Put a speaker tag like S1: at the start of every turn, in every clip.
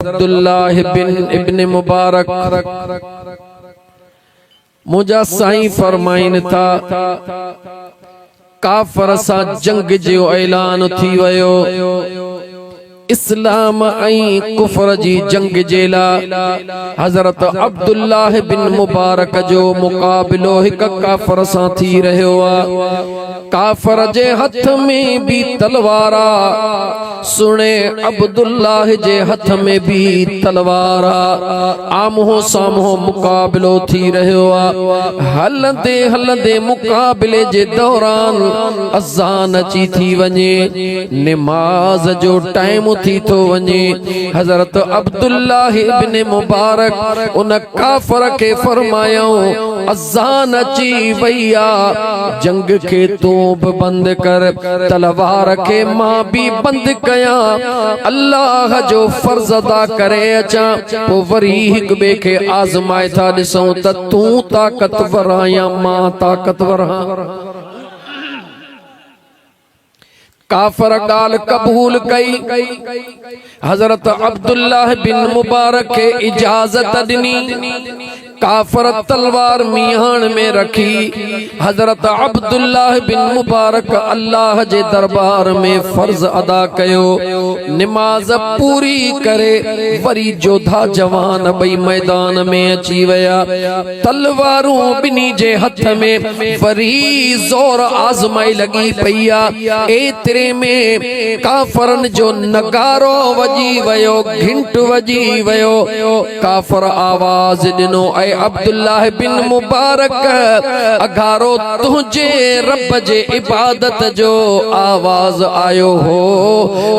S1: अब्दुल्लाह बिन इब्न मुबारक मुझा साईं फरमाइन था काफर सा जंग जो ऐलान थी वयो इस्लाम ऐं कुफर जी जंग जेला हजरत अब्दुल्लाह बिन मुबारक जो मुकाबिलो हिक काफर सा थी रहियो आ। काफर जे हथ में भी तलवारा सुने अब्दुल्लाह जे हथ में भी तलवारा आमहो सामहो मुकाबिलो थी रहियो आ। हलंदे हलंदे मुकाबिले जे दौरान अज़ान अची थी वञे नमाज जो टाइम थी तो वञे हजरत अब्दुल्लाह इब्न मुबारक उन काफर के फरमायो अज़ान अची वैया जंग के तूब बंद कर तलवार के मां भी बंद कया अल्लाह जो फर्ज अदा करे अचा पो वरी हिक बे के आजमाए था ॾिसूं त तू ताकतवर आ या मां ताकतवर हां। काफर गाल कबूल कई हजरत अब्दुल्लाह बिन मुबारक के इजाजत दिनी काफर तलवार मियान में रखी हजरत अब्दुल्लाह बिन मुबारक अल्लाह जे दरबार में फर्ज अदा कयो नमाज पूरी करे वरी जोधा जवान बई मैदान में अची वया तलवारूं बिनी जे हथ में वरी जोर आजमाई लगी पईया एतरे में काफरन जो नगारो वजी वयो घंट वजी वयो काफर आवाज दिनो ऐ अब्दुल्लाह बिन मुबारक अगारो तुझे रब जे इबादत जो आवाज आयो हो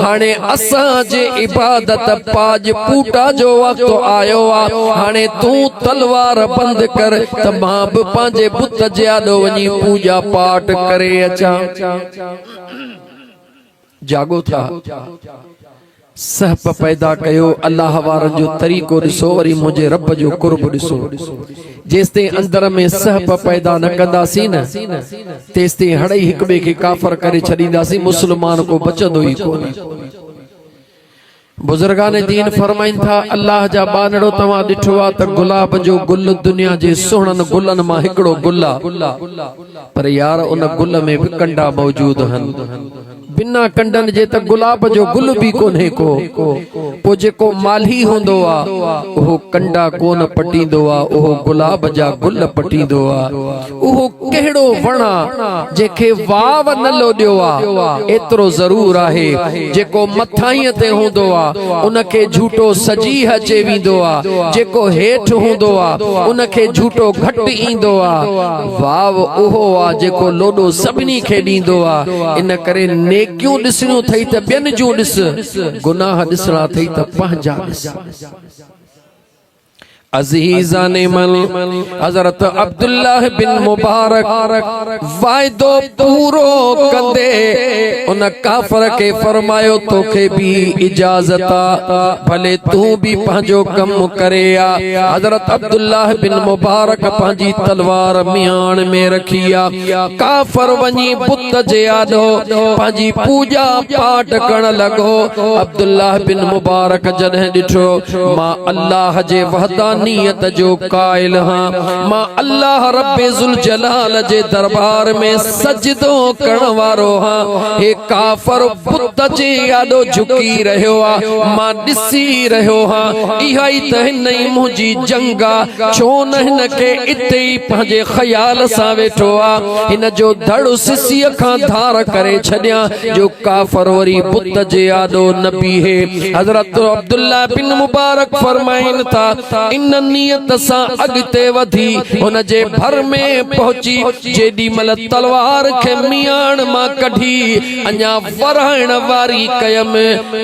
S1: हाने असा जे इबादत पाज पूटा जो वक्त आयो आ हाने तू तलवार बंद कर त मां बि पंहिंजे बुत जे आॾो वञी पूजा पाठ करे अचां। जागो था सहप पैदा कयो अल्लाह वारन जो तरीक़ो ॾिसो वरी मुझे रब जो कुर्ब ॾिसो जेसते अंदर में सहप पैदा न कंदासीं न तेसते हड़ई हिक ॿिए खे काफर करे छॾींदासीं मुस्लमान को बचंदो ई कोन। बुजुर्गान दीन फरमाइन था अल्लाह जा बानड़ो तवा ॾिठो आ त गुलाब जो गुल दुनिया जे सुहिणनि गुलन मां हिकिड़ो गुल आ पर यार उन गुल में भी कंडा मौजूद हन बिना कंडन जे त गुलाब जो गुल भी कोन्हे को पो जेको माली होंदो आ ओहो कंडा कोन पटींदो आ ओहो गुलाब जा गुल पटींदो आ। ओहो कहिड़ो वणा जेके वाव न लोॾियो आ एतिरो ज़रूर आहे जेको मथाईअ ते हूंदो आ उनखे झूठो सजीह चेवींदो आ जेको हेठ हूंदो आ उनखे झूठो घट ईंदो आ वाव ओहो आ जेको लोॾो सभिनी खे ॾींदो आ। इन करे नेकियूं ॾिसणियूं थई त ॿियनि जूं ॾिस गुनाह ॾिसणा थई त पंहिंजा ॾिस। अजीज़ान मन हजरत अब्दुल्लाह बिन मुबारक वायदो पूरो कंदे उन काफर के फरमायो तोखे भी इजाजत आ भले तू भी पंहिंजो कम करे आ। हजरत अब्दुल्लाह बिन मुबारक पंहिंजी तलवार मियान में रखी आ काफर वञी बुत जे आॾो पंहिंजी पूजा पाठ करण लॻो। अब्दुल्लाह बिन मुबारक जॾहिं ॾिठो मां अल्लाह जे वहदान नियत जो कायल हां मां अल्लाह रब्बे जुल जलाल जे दरबार में सजदो करण वारो हां हे काफर बुत जे आॾो झुकी रहियो आ मां ॾिसी रहियो हां इहा ई त हिनई मुंहिंजी जंग आ छो न हिन खे इते ई पंहिंजे ख़याल सां वेठो आ हिन जो धड़ सिसीअ खां धार करे छॾियां जो काफर वरी बुत जे आॾो न बीहे। हज़रत अब्दुल्लाह बिन मुबारक फरमाइन था इन नियत सां अॻिते वधी हुन जे भर में पहुची जेॾी महिल तलवार खे मियान मां कढी अञा वराइण वारी कयम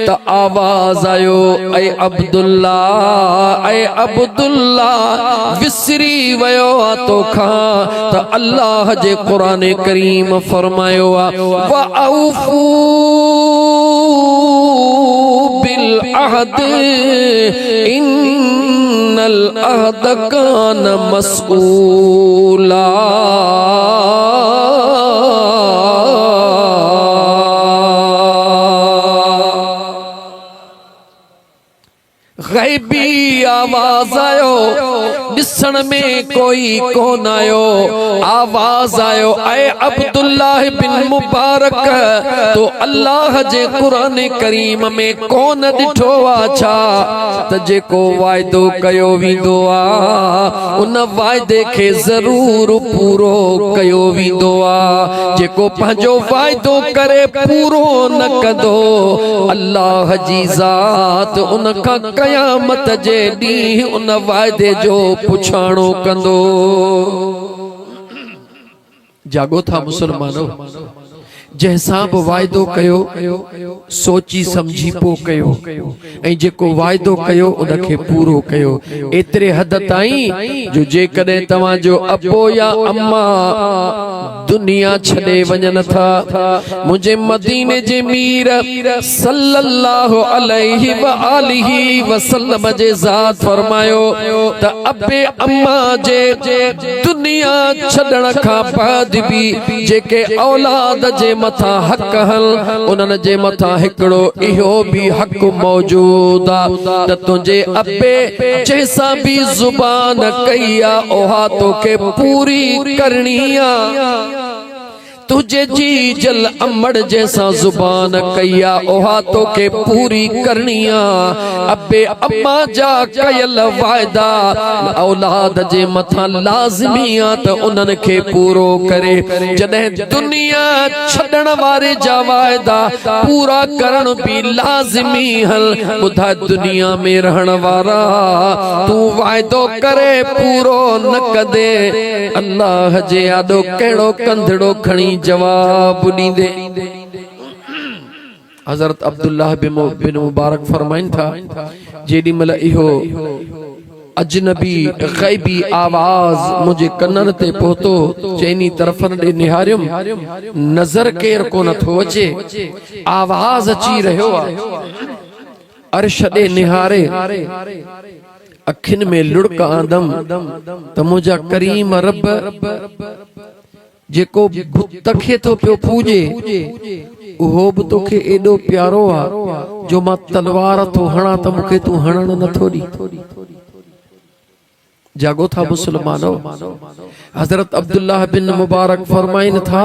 S1: त आवाज़ आयो ऐ अब्दुल्ला विसरी वयो आ तोखां त अल्लाह जे क़ुरान करीम फरमायो आ व औफू बिल अहद इन्नल अहद कान मस्ऊला। गैबी आवाज आयो, दिसण में कोई कोन आयो, आवाज आयो ऐ अब्दुल्लाह बिन मुबारक तो अल्लाह जे कुरान करीम में कोन दिठो आछा त जेको वायदो कयो वींदो आ उन वायदे के जरूर पूरो कयो वींदो आ। जेको पंहिंजो वायदो करे पूरो न कंदो अल्लाह जी ज़ात उन का क़यामत जे ॾींहुं उन वायदे जो पुछाणो कंदो। जागो था मुसलमानो, जैसा भी वायदो कयो सोची समझी पो कयो ऐं जेको वायदो कयो उनखे पूरो कयो। एतिरे हद ताईं जो जेकॾहिं तव्हां जो अबो या अम्मा दुनिया छॾे वञनि था, मुंहिंजे मदीने जे मीर सल्लल्लाहु अलैहि व आलिहि वसल्लम जे ज़ात फरमायो त अबे अम्मा जे दुनिया छॾण खां बाद बि जेके औलाद जे मथा हक हल उन्हनि जे मथा हिकिड़ो इहो भी हक मौजूद आ त तुंहिंजे अबे जैसा भी जुबान कई आ उहा तोखे पूरी करणी आ। तुझे जी जल अमड़ जैसा जुबान कया ओहा तो के पूरी करनिया। अबे अम्मा जा कयल वायदा औलाद जे मथा लाज़मी आ त उन्हनि खे पूरो करे। जॾहिं दुनिया छॾण वारे जा वायदा पूरा करण भी लाज़मी हल। ॿुधा दुनिया में रहण वारा तू वायदो करे पूरो न कदे अल्लाह जे आॾो कहिड़ो कंधड़ो खणी जवाब ॾींदे। हज़रत अब्दुल्लाह बिन मुबारक फरमाइन था जेॾी महिल इहो अजनबी गैबी आवाज मुझे कनन ते पहुतो चैनी तरफन ॾे निहारियुम नज़र केर कोन थो अचे आवाज अची रहियो आ। अर्श ॾे निहारे अखिन में लुड़क आंदम त मुंहिंजा करीम रब जेको बुत खे तो पियो पूजे उहो बि तोखे एॾो प्यारो आ जो मां तलवार तो हणा त मूंखे तू हणण नथो ॾी। जागो था मुसलमानो, हजरत अब्दुल्लाह बिन मुबारक फरमाइन था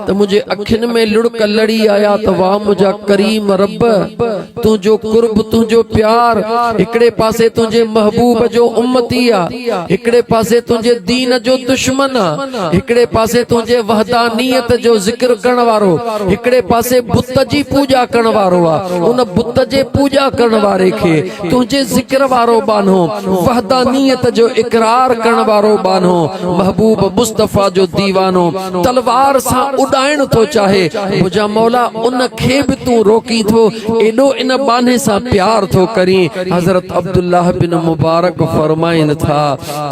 S1: तो मुझे अखिन में लुड़क लड़ी आया तो वाह मुझा करीम रब तुझो कुर्ब तुझो प्यार हिकड़े पासे तुझे महबूब जो उम्मती आ, हिकड़े पासे तुझे दीन जो दुश्मन आ, हिकड़े पासे तुझे वहदानियत जो जिक्र करण वारो, हिकड़े पासे बुत जी पूजा करण वारो आ। उन बुत जे पूजा करण वारे खे तुझे जिक्र वारो बानो, वहदानियत जो इकरार करण वारो बानो, महबूब मुस्तफा जो दीवानो तलवार सा उड़ाइण तो चाहे मुझा मौला उन खे भी तू रोकी थो एडो इन बाने सा प्यार थो करी। हजरत अब्दुल्लाह बिन मुबारक फरमाइन था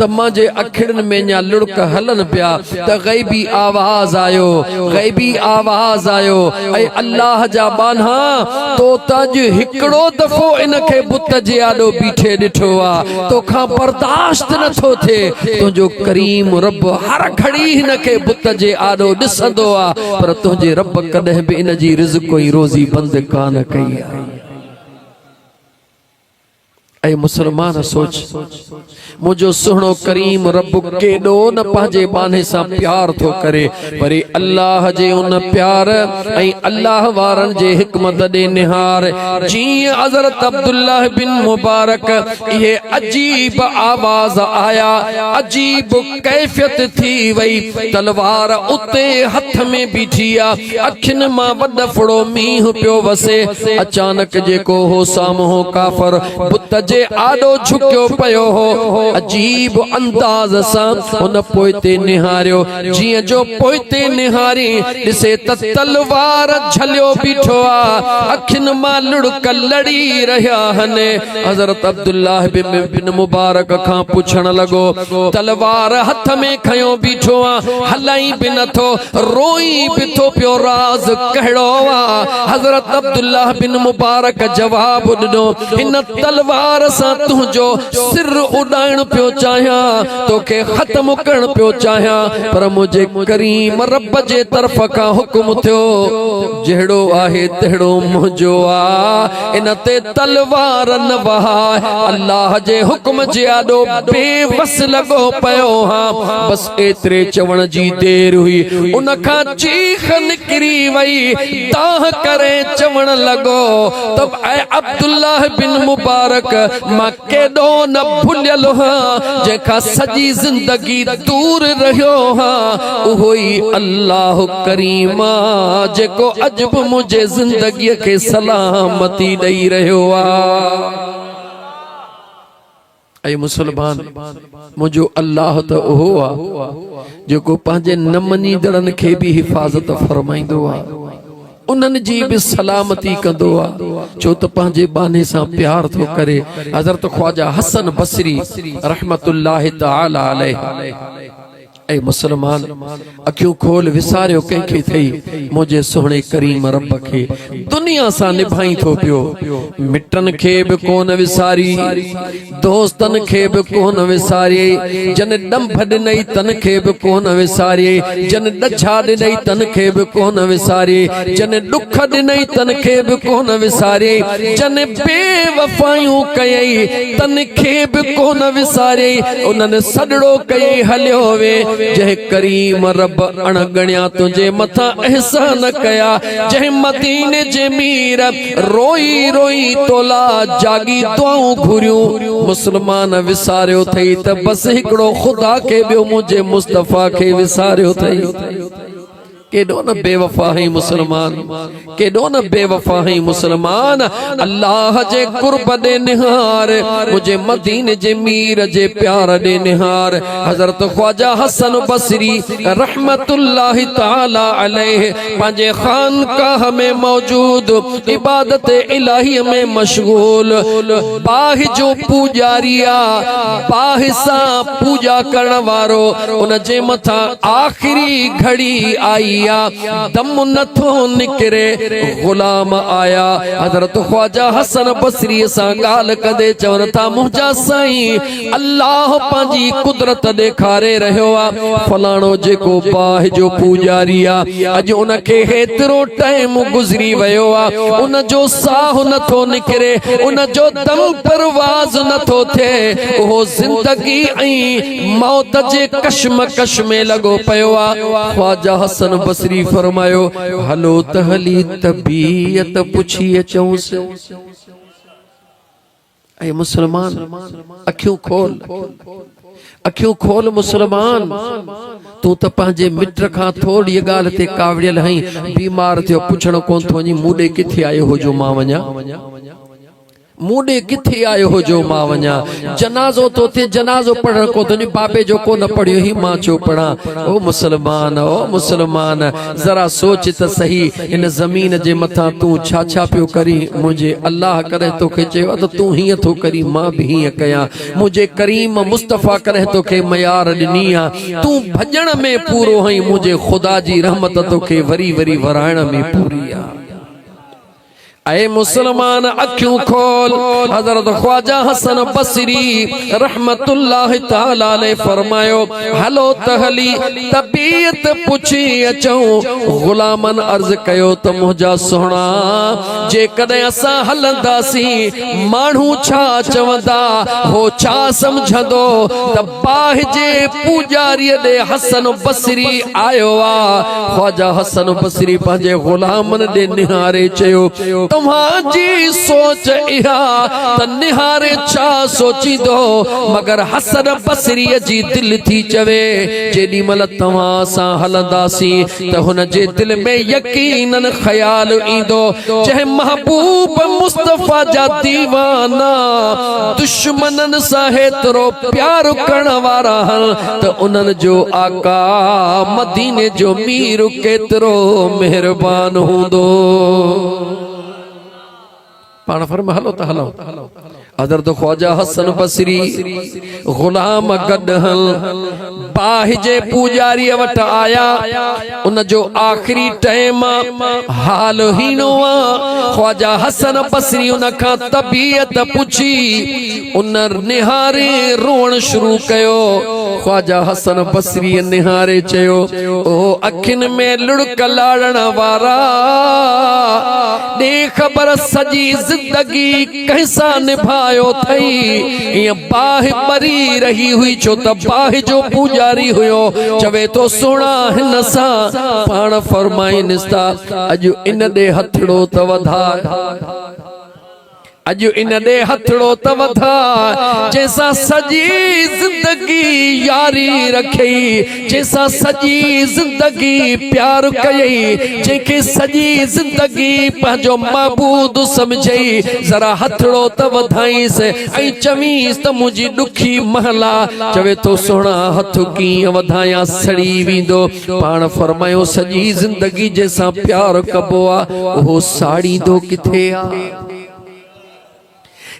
S1: त मांजे अखिड़न में न्या लुड़क हलन पिया त गैबी आवाज आयो, गैबी आवाज आयो ऐ अल्लाह जा बाना तो तज हिकड़ो दफो इन खे बुत जे आडो बीठे ॾिठो आ तोखां बर्दाश्त न थो थे। तुझो करीम रब हर घड़ी हिन खे बुत जे आडो ॾिसंदो आ पर तुझे रब कॾहिं भी इन जी रिज़्क़ कोई रोज़ी बंद कान कई आ। ऐ मुसलमान सोच मुझो सुहणो करीम रब केडो न पांजे बाने सा प्यार थो करे वरी अल्लाह जे उन प्यार ऐ अल्लाह वारन जे हिकमत दे निहार जी हजरत अब्दुल्लाह बिन मुबारक ये अजीब आवाज आया, अजीब कैफियत थी वई। तलवार उते हथ में बीठिया अखिन मां वड फड़ो मींह पियो वसे। अचानक जेको हो सामो काफर बुत जे आडो झुकियो पयो हो अजीब अंदाज सा उन पोइते निहारियो जिया जो पोइते निहारी ॾिसे त तलवार झलियो बीठो आ अखिन मां लुड़क लड़ी रहिया हने। हजरत अब्दुल्लाह बिन मुबारक खां पुछण लगो तलवार हथ में खयो बीठो आ हलाई भी नथो रोई भी थो पियो राज कहिड़ो आ। हजरत अब्दुल्लाह बिन मुबारक जवाब ॾिनो हिन तलवार बहार सा तुझो सिर उड़ाइण पियो चाहियां, तोखे खत्म करण पियो चाहियां, पर मुझे करीम रब जे तरफ का हुक्म थियो, जहिड़ो आहे तहिड़ो मुंहिंजो आ, इन ते तलवार न वहाए। अल्लाह जे हुक्म जे आॾो बेवस लॻो पियो हां, बस एतिरे चवण जी देर हुई, उन खां चीख निकिरी वई, ताह करे चवण लॻो त ऐ अब्दुल्लाह बिन मुबारक, मां केॾो न भुलियल हां, जंहिंखां सॼी ज़िंदगी दूर रहियो हां, उहो ई अल्लाह करीम जेको अॼु बि मुंहिंजे ज़िंदगीअ खे सलामती ॾेई रहियो आहे। ऐ मुसलमान, मुझो अल्लाह तो उहो आ जेको पंहिंजे न मञीदड़नि खे भी हिफ़ाज़त फरमाईंदो आ, उन्हनि जी भी सलामती कंदो आ, छो त पंहिंजे बाने सां प्यार थो करे। हज़रत ख्वाजा हसन बसरी रहमतुल्लाह तआला अलैह। ऐ मुसलमान, अखियूं खोल, विसारियो कंहिंखे थई, मुझे सोहणे करीम रब खे दुनिया सां निभाई थो पियो। मिटन खे भी कोन विसारी, दोस्तन खे भी कोन विसारी, जन डंभ ॾिनई तन खे भी कोन विसारी, जन ॾछा ॾिनई तन खे भी कोन विसारी, जन दुख ॾिनई तन खे भी कोन विसारी, जन बेवफायूं कयई तन खे भी कोन विसारी, उन्हनि सॾड़ो कयई हलियो वे, जह करीम रब अणगणिया तुझे मथा एहसान कया, जह मदीने जे मीर रोई रोई तोला जागी दुआऊं घुरियूं। मुसलमान विसारियो थई त बस हिकड़ो खुदा के ॿियो मुझे मुस्तफा के विसारियो थई। केॾो न बेवफा है मुसलमान, केॾो न बेवफा है मुसलमान। अल्लाह जे कुर्ब दे निहार, मुझे मदीने जे मीर जे प्यार दे निहार। हजरत ख्वाजा हसन बसरी रहमतुल्लाह तआला अलैह पंहिंजे खानकाह में मौजूद, इबादत इलाही में मशगूल, बाह जो पूजारिया, बाह सा पूजा करण वारो, उन जे मथा आखिरी घड़ी आई, दम नथो निकरे, गुलाम आया। हजरत ख्वाजा हसन बसरी सां गाल कदे चवन था, मुंहिंजा साईं अल्लाह पंहिंजी कुदरत ॾेखारे रहियो आ। फलाणो जेको बाह जो पूजारी आ, अॼु उनखे हेतिरो टाइम गुज़री वियो आ, उन जो साह नथो निकरे, उन जो दम परवाज़ नथो थिए, उहो ज़िंदगी ऐं मौत जे कशमकश में लॻो पियो आ। ख्वाजा हसन बसरी फरमायो, हलो त हली तबीयत पुछी अचऊंस। ऐ मुसलमान, अखियूं खोल, अखियूं खोल मुसलमान, तू त पंहिंजे मिट खां थोड़ी ॻाल्हि ते कावड़ियल हई, बीमार थियो पुछण कोन थो वञी, मूं ॾे किथे आयो हो जो मां वञा, मूं ॾे किथे आयो हो जो मां वञा, जनाज़ो तो थे, जनाज़ो पढ़ण को तो नहीं, बाबे जो को न पढ़ियो ही मां छो पढ़ा। ओ मुसलमान, ओ मुसलमान, जरा सोच त सही, इन ज़मीन जे मथा तू छा छा पियो करी। मुझे अल्लाह करे तोखे चयो त तू हीअं थो करी, मां भी हीअं कयां। मुझे करीम मुस्तफ़ा करे तोखे मयार ॾिनी आ, तू भॼण में पूरो हई, मुझे खुदा जी रहमत तोखे वरी वरी वराइण में पूरी आ। ऐ मुसलमान, अखियूं खोल। हजरत ख्वाजा हसन बसरी रहमतुल्लाह तआला अलैह फरमायो, हलो त हली तबीयत पुछी अचऊं। गुलामन अर्ज कयो त मुंहिंजा सोहणा, जेकॾहिं असां हलंदासीं, माण्हू छा चवंदा, हो छा समझंदो त बाह जे पूजारीअ ॾे हसन बसरी आयो आ। ख्वाजा हसन बसरी पंहिंजे गुलामन ॾे निहारे चयो, तव्हांजी सोच इहा त निहारे छा सोचींदो, मगर हसन बसरीअ जी दिल थी चवे, जेॾी महिल तव्हां सां हलंदासीं त हुन जे दिल में यकीनन ख्याल ईंदो, जंहिं महबूब मुस्तफ़ा जा दीवाना दुश्मनन सां हेतिरो प्यार करण वारा त उन्हनि जो आका मदीने जो मीर केतिरो मेहरबान हूंदो। पाण फरमा, हलो त हलो, हज़रत ख्वाजा हसन बसरी गुलाम गडहल बाहि जे पूजारी वट आया। उन जो आखिरी टाइम हाल हीनो आ। ख्वाजा हसन बसरी उन खां तबीयत पुछी। उन निहारे रोण शुरू कयो। ख्वाजा हसन बसरी निहारे चयो, ओ अखिन में लुड़क लाड़न वारा, दे खबर सजी जिंदगी कैसा निभायो थई। ये बाहि मरी रही हुई छो त बाहि जो पूजारी हुयो चवे तो सुणा हिन सां पाण फरमाइनिस्ता अज इन दे हथड़ो त वधा, अज इन दे हथड़ो त वधा, जैसा सजी जिंदगी यारी रखई, जैसा सजी जिंदगी प्यार कई, जेके सजी जिंदगी पंहिंजो महबूद समझई, जरा हथड़ो त वधाई से ऐं चवीस त मुंहिंजी ॾुखी महला। चवे तो सोना हथ कीअं वधाया सड़ी वेंदो। पाण फरमायो सजी जिंदगी जैसा प्यार कबो आ उहो साड़ींदो किथे आ।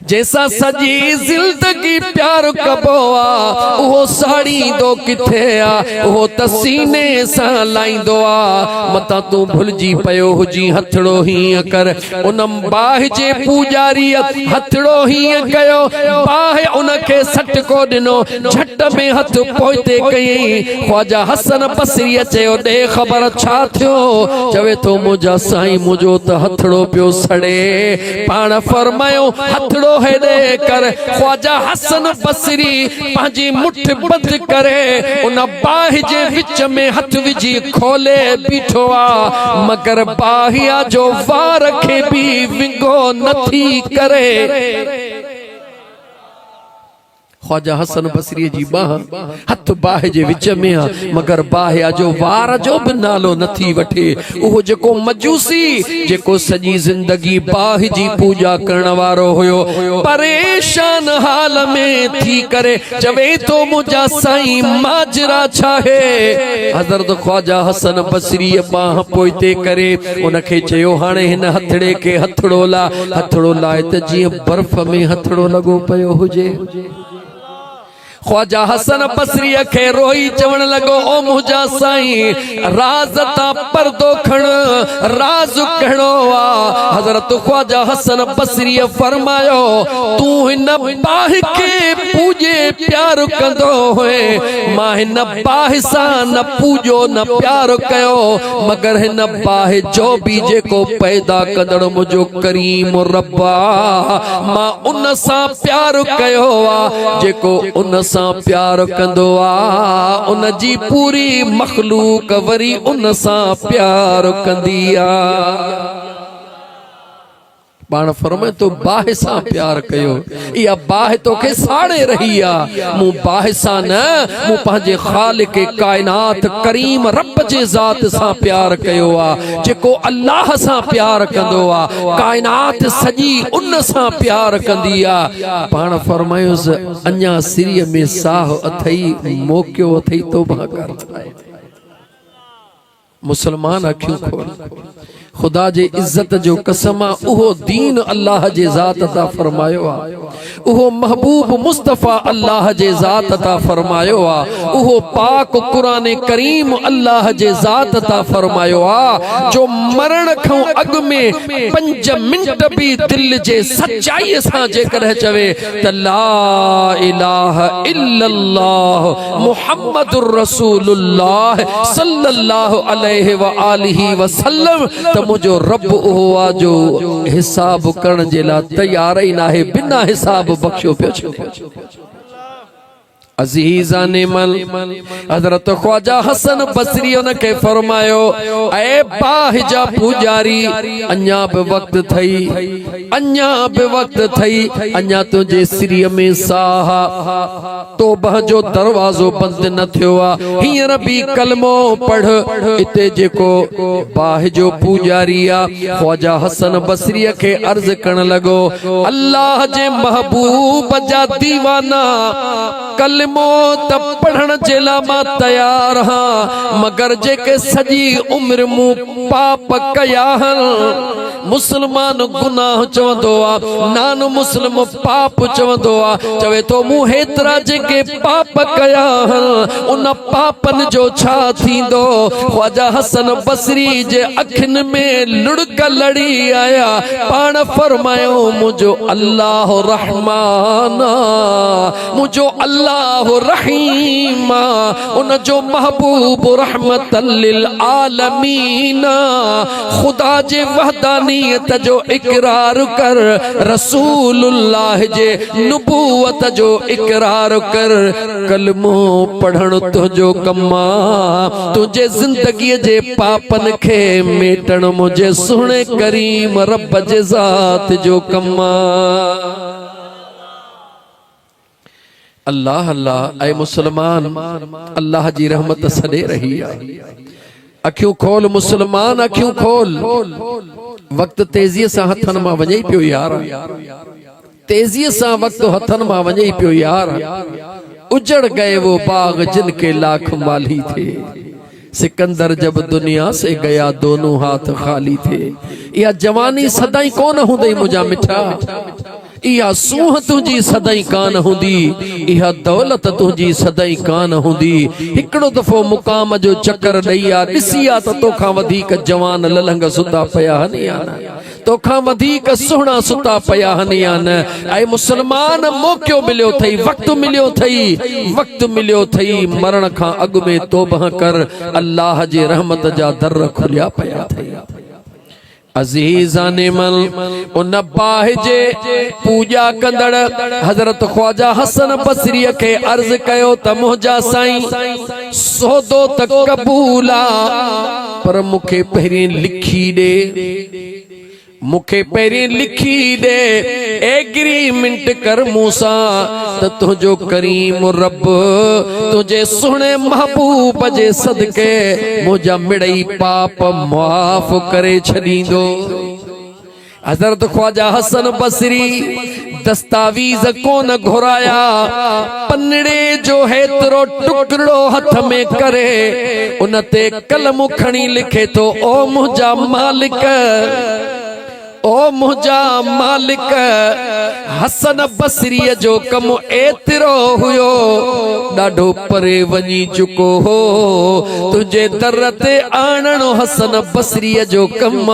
S1: जैसा सजी जिंदगी प्यार कबो आ उहो साड़ींदो किथे आ, उहो त सीने सां लाईंदो आ। मता तू भुलजी पयो हुजी हथड़ो हीअं कर। उन बाहि जे पूजारी हथड़ो हीअं कयो, बाहि उनखे सटको ॾिनो, झट में हथ पोइते कयई। ख्वाजा हसन बसरी चयो, ॾे ख़बर छा थियो? चवे तो मुंहिंजा साईं मुंहिंजो त हथड़ो पियो सड़े। पाण फरमायो हथड़ो हेॾे कर। ख्वाजा हसन बसरी पंहिंजी मुठ बंद करे उन बाहि जे विच में हथ विझी खोले बीठो आ, मगर बाहिया जो वार खे भी विंगो नथी करे। ख्वाजा हसन बसरी जी बाह हथ बाहि जे विच में आ, मगर बाहिया जो वार जो भी नालो नथी वठे। उहो जेको मजूसी जेको सजी जिंदगी बाहि जी पूजा करण वारो हुयो, परेशान हाल में थी करे चवे तो मुंहिंजा साईं माजरा छा है। हज़रत ख्वाजा हसन बसरी बाह पोइते करे उनखे चयो, हाणे हिन हथड़े के हथड़ो ला। हथड़ो लाए त जीअं बर्फ में हथड़ो लॻो पियो हुजे। ख्वाजा हसन बसरी खे रोई चवण लॻो, ओ मुंहिंजा साईं राज़ तां पर्दो खण, राज़ कहिड़ो आ? हज़रत ख्वाजा हसन बसरी फरमायो, तू हिन बाहि खे पूजे प्यार कंदो हुए, मां हिन बाहि सां न पूजो न प्यार कयो, मगर हिन बाहि जो भी जेको पैदा कंदड़ मुंहिंजो करीम रब आ, मां उन सां प्यार कयो आ। जेको उन सां प्यार कंदो आ उन जी पूरी मखलूक वरी उन सां प्यार कंदी आ। पाण फरमाए तो बाहि सां प्यार कयो, इहा बाहि तोखे साड़े रही आ। मूं बाहि सां न, मूं पंहिंजे ख़ालिक काइनात करीम रब जे ज़ात सां प्यार कयो आ। जेको अल्लाह सां प्यार कंदो आ, काइनात सॼी उन सां प्यार कंदी आ। पाण फरमायोसि, अञा सिरीअ में साह अथई, मौक़ियो अथई तौबा कर। मुसलमान अखियूं खोल, खुदा जे इज्जत जो कसम आ, उहो दीन अल्लाह जे ज़ात अता फरमायो आ, उहो महबूब मुस्तफ़ा अल्लाह जे ज़ात अता फरमायो आ, उहो पाक कुरान करीम अल्लाह जे ज़ात अता फरमायो आ, जो मरण खां अॻु में 5 मिंट भी दिल जे सच्चाई सां जेकॾहिं चवे त ला इलाहा इल्लल्लाह मुहम्मदुर रसूलुल्लाह सल्लल्लाहु अलैहि व आलिहि वसल्लम, त मुझो रब उहो आ जो हिसाब करण जे लाइ तैयार ई नाहे, बिना हिसाब बख्शो पियो। अज़ीज़ान मल हज़रत ख्वाजा हसन बसरी उनखे फरमायो, ऐ बाहि जा पूजारी, अञा बि वक्त थई, अञा बि वक्त थई, अञा तुंहिंजे सिरीअ में साह, तौबह जो दरवाज़ो बंद न थियो आ। हींअर भी कलमो पढ़। इते जेको बाहि जो पूजारी आ, ख्वाजा हसन बसरी खे अर्ज़ करण लॻो, अल्लाह जे महबूब जा दीवाना कलमो कलमो त पढ़ण जे लाइ मां तयार हां, मगर जेके सॼी उम्र मूं पाप कया आहिनि। मुस्लमान गुनाह चवंदो आ, नान मुस्लिम पाप चवंदो आ, चवे तो मूं हेतिरा जेके पाप कया आहिनि उन पापन जो छा थींदो। ख्वाजा हसन बसरी जे अखियुनि में लुड़क लड़ी आया, पाण फरमायो मुझो अल्लाह रहमान, मुझो अल्लाह रहीम, उन जो महबूब रहमतल लिल आलमीन। खुदा जे वहदानियत जो इकरार कर, रसूलुल्लाह जे नबूवत जो इकरार कर। कलमो पढ़ण तुझो कमा, तुझे जिंदगी जे पापन के मेटण मुझे सुने करीम रब जे ज़ात जो कमा। अल्लाह अल्लाह ऐ मुसलमान, अल्लाह जी रहमत सॾे रही है। अखियूं खोल मुसलमान, अखियूं खोल। वक्त तेजीअ सां हथनि मां वञे पियो यार, तेजीअ सां वक्त हथनि मां वञे पियो यार। उजड़ गए वो बाग जिनके लाख माली थे, सिकंदर जब दुनिया से गया दोनों हाथ खाली थे। या जवानी सदाई कोन हुंदई मुझा मिठा, इहा सूह तुझी सदाई कान हुंदी, इहा दौलत तुझी सदाई कान हुंदी। हिकड़ो दफ़ो मुकाम जो चक्कर ॾई आ, ॾिसी आ त तोखां वधीक जवान ललंग सुता पिया हनी आन, तोखां वधीक सुहिणा सुता पिया हनी आन। ऐं मुसलमान मौक़ो मिलियो थई, वक्त मिलियो थई, वक्त मिलियो थई। मरण खां अॻु में तौबह कर, अल्लाह जे रहमत जा दर खुलिया पिया थई। अज़ीज़ाने मल उन बाहि जे पूजा कंदड़ हज़रत ख्वाजा हसन बसरी के अर्ज़ कयो त मुंहिंजा साईं सौदो त क़बूल आ, पर मूंखे पहिरीं लिखी ॾे, मूंखे पहिरीं लिखी ॾे, एग्रीमेंट कर मूंसां त तुंहिंजो करीम रब तुझे सुहिणे महबूब जे सदके मुंहिंजा मिड़ई पाप माफ़ करे छॾींदो। हज़रत ख्वाजा हसन बसरी दस्तावीज़ कोन घुराया, पन्नड़े जो हेतिरो टुकड़ो हथ में करे उन ते कलम खणी लिखे तो, ओ मुंहिंजा मालिक, ओ मुंहिंजा मालिक। हसन बसरीअ जो कम एतिरो हुयो, ॾाढो परे वञी चुको हो, तुझे दर ते आणण हसन बसरीअ जो कम आ।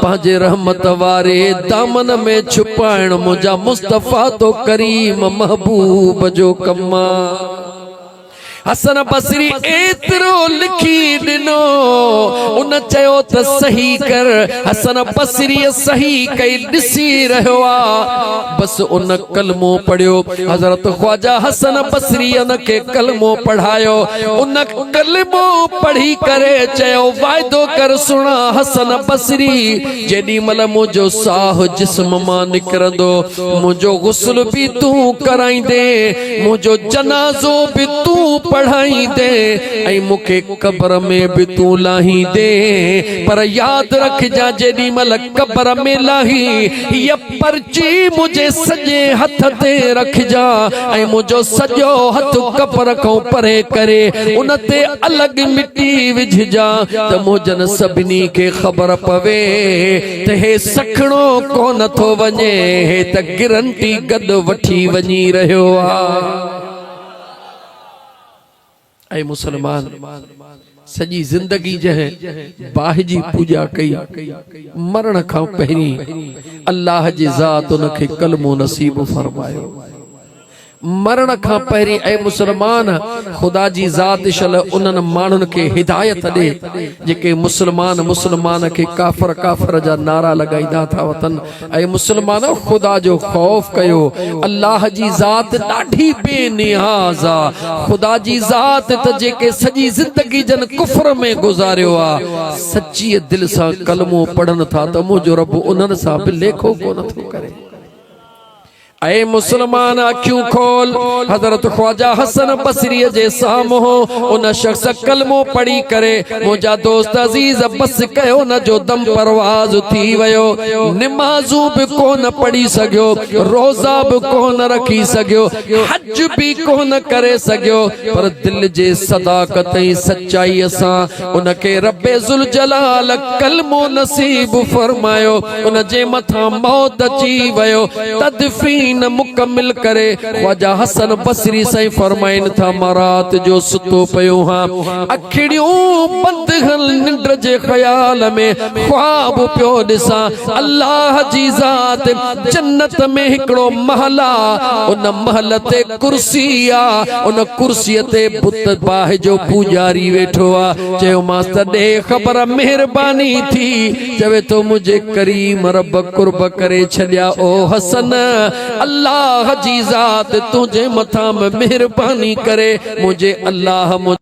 S1: पंहिंजे रहमत वारे दामन में छुपाइण मुंहिंजा मुस्तफ़ा तो करीम महबूब जो कम आ। हसन बसरी एतिरो लिखी ॾिनो, उन चयो त सही कर। हसन बसरी सही कई, ॾिसी रहियो आ, बस उन कलमो पढ़ियो। हज़रत ख्वाजा हसन बसरी उन के कलमो पढ़ायो। उन कलमो पढ़ी करे चयो, वाइदो कर सुणा हसन बसरी, जेॾी महिल मुंहिंजो साह जिस्म मां निकिरंदो, मुंहिंजो गुस्ल बि तूं कराईंदे, मुंहिंजो जनाज़ो बि तूं पढ़ाई दे, ऐं मूंखे कब्र में भी तू लाही दे। पर याद रख जा, जेॾी महिल कब्र में लाही, ये पर्ची मुझे सजे हथ ते रख जा, ऐं मुंहिंजो सॼो हथ कब्र खां परे करे उन ते अलॻि मिट्टी विझजा, त मुंहिंजनि सभिनी खे ख़बर पवे त हे सखणो कोन थो वञे, हे त गिरंटी गॾु वठी वञी रहियो आहे। ऐ मुसलमान सॼी ज़िंदगी जंहिं बाहि जी पूजा कई, मरण खां पहिरीं अल्लाह जी ज़ात उनखे कलमो नसीब फरमायो। मरण खां पहिरीं ऐ मुसलमान खुदा जी ज़ात शल उन्हनि माण्हुनि खे हिदायत ॾे जेके मुसलमान के काफ़र काफ़र जा नारा लगाईंदा था वतन। ऐ मुसलमान खुदा जो खौफ कयो, अल्लाह जी ज़ात ॾाढी बेनियाज़ आ। खुदा जी ज़ात त जेके सॼी ज़िंदगी जन कुफ्र में गुज़ारियो आ, सच्ची दिल सां कलमो पढ़नि था त मुंहिंजो रब उन्हनि सां बि लेखो कोन थो करे। ऐ मुसलमान अखियूं खोल। हजरत ख्वाजा हसन बसरी जे साम्हूं उन शख्स कलमो पढ़ी करे मुंहिंजा दोस्त अजीज बस कयो न जो दम परवाज थी वयो। निमाज़ू भी कोन पढ़ी सघियो, रोज़ा भी कोन रखी सघियो, हज भी कोन करे सघियो, पर दिल जे सदाकत ऐं सच्चाई सां उनके रब्बे ज़ुल जलाल कलमो नसीब फरमायो। उन जे मथां मौत अची वयो। तदफीन मुकम्मिल करे ख्वाजा हसन बसरी साईं फरमाइन था मां रात जो सुतो पयो हां, अखिड़ियूं बंद हल निंड जे ख्याल में ख्वाब पियो ॾिसां। अल्लाह जी ज़ात जन्नत में हिकिड़ो महला, उन महल ते कुर्सी आ, उन कुर्सीअ ते बुत बाह जो पूजारी वेठो आ। चयोमांसि त ॾे ख़बर महिरबानी थी। चवे तो मुझे करीम रब कुर्ब करे छॾिया। ओ हसन अल्लाह जी ज़ात तुझे मथा में मेहरबानी करे मुझे अल्लाह